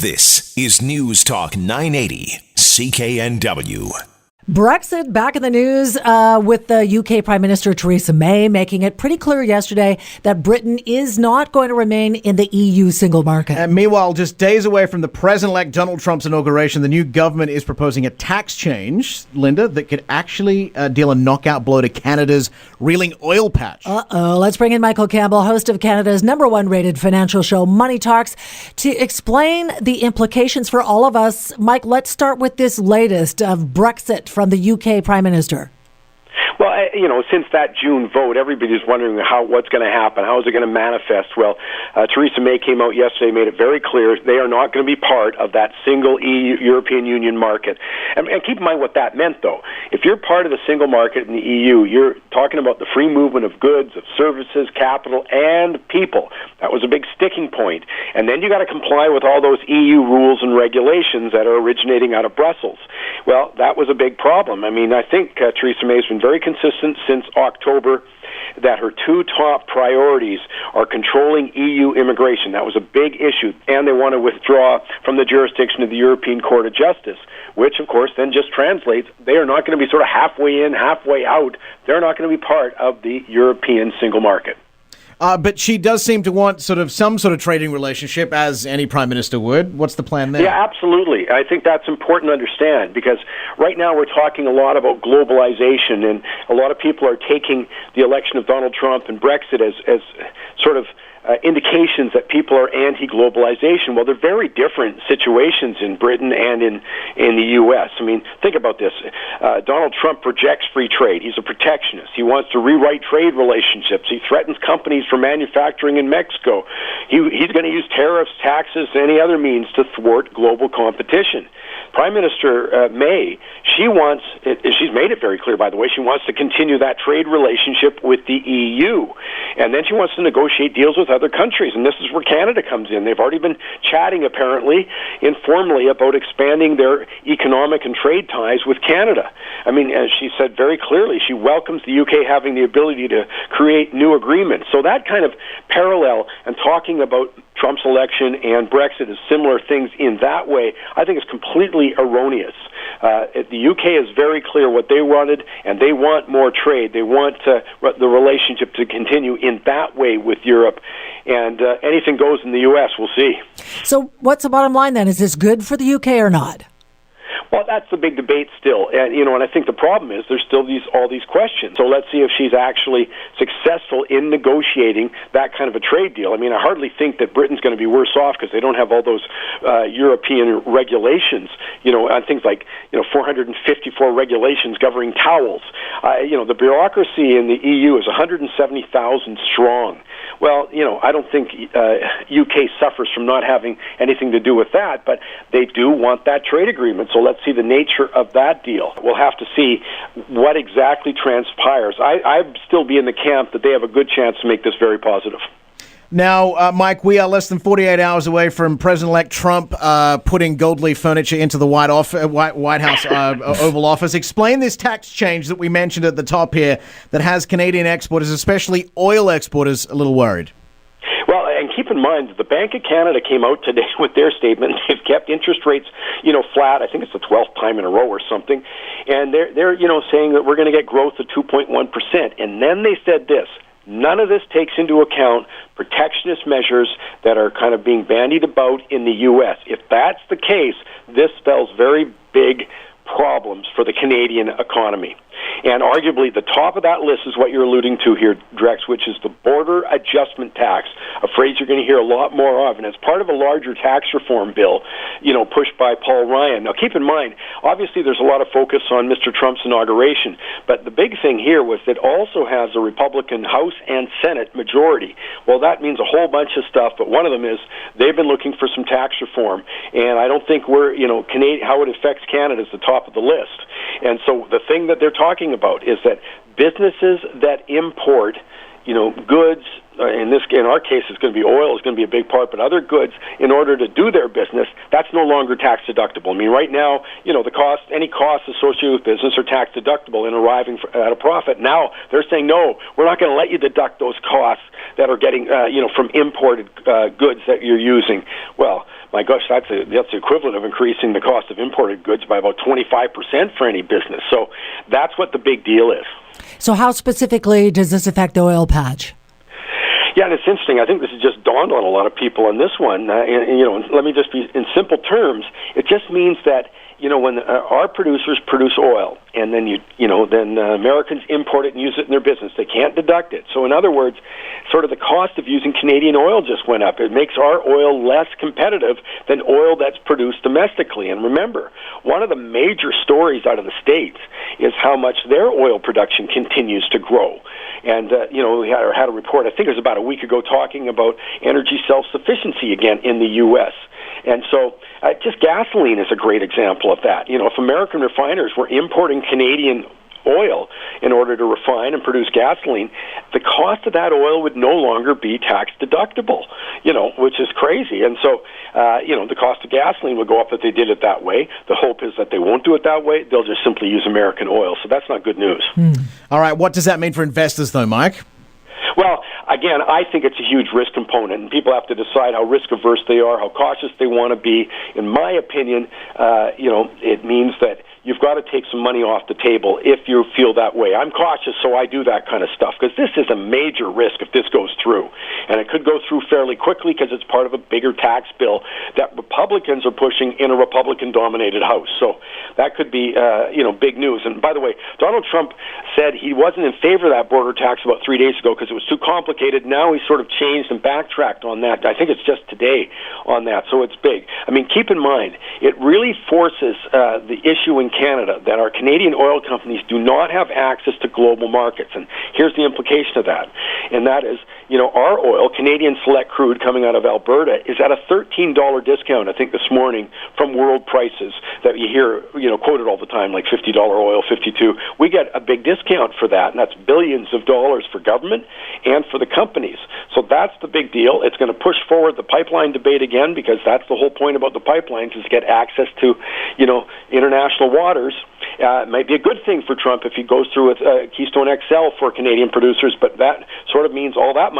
This is News Talk 980 CKNW. Brexit back in the news with the UK Prime Minister Theresa May making it pretty clear yesterday that Britain is not going to remain in the EU single market. And meanwhile, just days away from the President-elect Donald Trump's inauguration, the new government is proposing a tax change, Linda, that could actually deal a knockout blow to Canada's reeling oil patch. Let's bring in Michael Campbell, host of Canada's #1 rated financial show, Money Talks, to explain the implications for all of us. Mike, let's start with this latest of Brexit from the UK Prime Minister. Well, since that June vote, everybody's wondering what's going to happen. How is it going to manifest? Well, Theresa May came out yesterday, made it very clear they are not going to be part of that single European Union market. And keep in mind what that meant, though. If you're part of the single market in the EU, you're talking about the free movement of goods, of services, capital, and people. That was a big sticking point. And then you got to comply with all those EU rules and regulations that are originating out of Brussels. Well, that was a big problem. I mean, I think Theresa May has been very consistent since October that her two top priorities are controlling EU immigration. That was a big issue, and they want to withdraw from the jurisdiction of the European Court of Justice, which, of course, then just translates they are not going to be sort of halfway in, halfway out. They're not going to be part of the European single market. But she does seem to want some sort of trading relationship, as any prime minister would. What's the plan there? Yeah, absolutely. I think that's important to understand, because right now we're talking a lot about globalization, and a lot of people are taking the election of Donald Trump and Brexit as sort of indications that people are anti-globalization. Well, they're very different situations in Britain and in the U.S. I mean, think about this. Donald Trump projects free trade. He's a protectionist. He wants to rewrite trade relationships. He threatens companies for manufacturing in Mexico. He's going to use tariffs, taxes, any other means to thwart global competition. Prime Minister May, she's made it very clear, by the way, she wants to continue that trade relationship with the EU. And then she wants to negotiate deals with other countries. And this is where Canada comes in. They've already been chatting, apparently, informally, about expanding their economic and trade ties with Canada. I mean, as she said very clearly, she welcomes the UK having the ability to create new agreements. So that kind of parallel and talking about Trump's election and Brexit as similar things in that way, I think is completely erroneous. The UK is very clear what they wanted, and they want more trade. They want the relationship to continue in that way with Europe, and anything goes in the U.S., we'll see. So what's the bottom line then? Is this good for the UK or not? Well, that's the big debate still, and I think the problem is there's still all these questions. So let's see if she's actually successful in negotiating that kind of a trade deal. I mean, I hardly think that Britain's going to be worse off because they don't have all those European regulations. On things like 454 regulations governing towels. The bureaucracy in the EU is 170,000 strong. Well, I don't think UK suffers from not having anything to do with that, but they do want that trade agreement. So let's see the nature of that deal. We'll have to see what exactly transpires. I'd still be in the camp that they have a good chance to make this very positive. Now, Mike, we are less than 48 hours away from President-elect Trump putting gold leaf furniture into the White House Oval Office. Explain this tax change that we mentioned at the top here that has Canadian exporters, especially oil exporters, a little worried. Well, and keep in mind that the Bank of Canada came out today with their statement. They've kept interest rates, flat. I think it's the 12th time in a row or something. And they're saying that we're going to get growth of 2.1%. And then they said this: none of this takes into account protectionist measures that are kind of being bandied about in the U.S. If that's the case, this spells very big problems for the Canadian economy. And arguably the top of that list is what you're alluding to here, Drex, which is the border adjustment tax, a phrase you're going to hear a lot more of. And it's part of a larger tax reform bill, pushed by Paul Ryan. Now, keep in mind, obviously there's a lot of focus on Mr. Trump's inauguration, but the big thing here was it also has a Republican House and Senate majority. Well, that means a whole bunch of stuff, but one of them is they've been looking for some tax reform, and I don't think how it affects Canada is the top of the list. And so the thing that they're talking about is that businesses that import, goods, in our case it's going to be oil, is going to be a big part, but other goods, in order to do their business, that's no longer tax deductible. I mean, right now, any costs associated with business are tax deductible in arriving at a profit. Now they're saying, no, we're not going to let you deduct those costs that are getting, from imported goods that you're using. Well, my gosh, that's the equivalent of increasing the cost of imported goods by about 25% for any business. So that's what the big deal is. So how specifically does this affect the oil patch? Yeah, and it's interesting. I think this has just dawned on a lot of people on this one. Let me just be in simple terms. It just means that when our producers produce oil, and then then Americans import it and use it in their business, they can't deduct it. So in other words, sort of the cost of using Canadian oil just went up. It makes our oil less competitive than oil that's produced domestically. And remember, one of the major stories out of the States is how much their oil production continues to grow. And, we had a report, I think it was about a week ago, talking about energy self-sufficiency again in the U.S. And so just gasoline is a great example of that. If American refiners were importing Canadian oil in order to refine and produce gasoline, the cost of that oil would no longer be tax deductible, which is crazy. And so, the cost of gasoline would go up if they did it that way. The hope is that they won't do it that way. They'll just simply use American oil. So that's not good news. All right. What does that mean for investors, though, Mike? Well, again, I think it's a huge risk component, and people have to decide how risk-averse they are, how cautious they want to be. In my opinion, it means that you've got to take some money off the table if you feel that way. I'm cautious, so I do that kind of stuff, because this is a major risk if this goes through. And it could go through fairly quickly because it's part of a bigger tax bill that Republicans are pushing in a Republican-dominated House. So that could be, big news. And by the way, Donald Trump said he wasn't in favor of that border tax about 3 days ago because it was too complicated. Now he's sort of changed and backtracked on that. I think it's just today on that, so it's big. I mean, keep in mind, it really forces the issue in Canada that our Canadian oil companies do not have access to global markets. And here's the implication of that. And that is, our oil, Canadian Select Crude coming out of Alberta, is at a $13 discount, I think, this morning from world prices that you hear, quoted all the time, like $50 oil, $52. We get a big discount for that, and that's billions of dollars for government and for the companies. So that's the big deal. It's going to push forward the pipeline debate again, because that's the whole point about the pipelines, is to get access to, international waters. It might be a good thing for Trump if he goes through with Keystone XL for Canadian producers, but that sort of means all that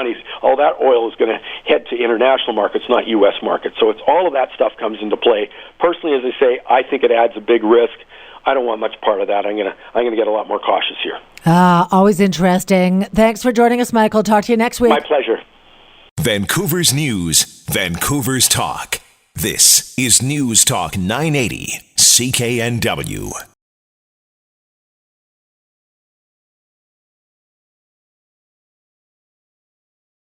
oil is going to head to international markets, not U.S. markets. So it's all of that stuff comes into play. Personally, as I say, I think it adds a big risk. I don't want much part of that. I'm gonna get a lot more cautious here. Always interesting. Thanks for joining us, Michael. Talk to you next week. My pleasure. Vancouver's News, Vancouver's Talk. This is News Talk 980 CKNW.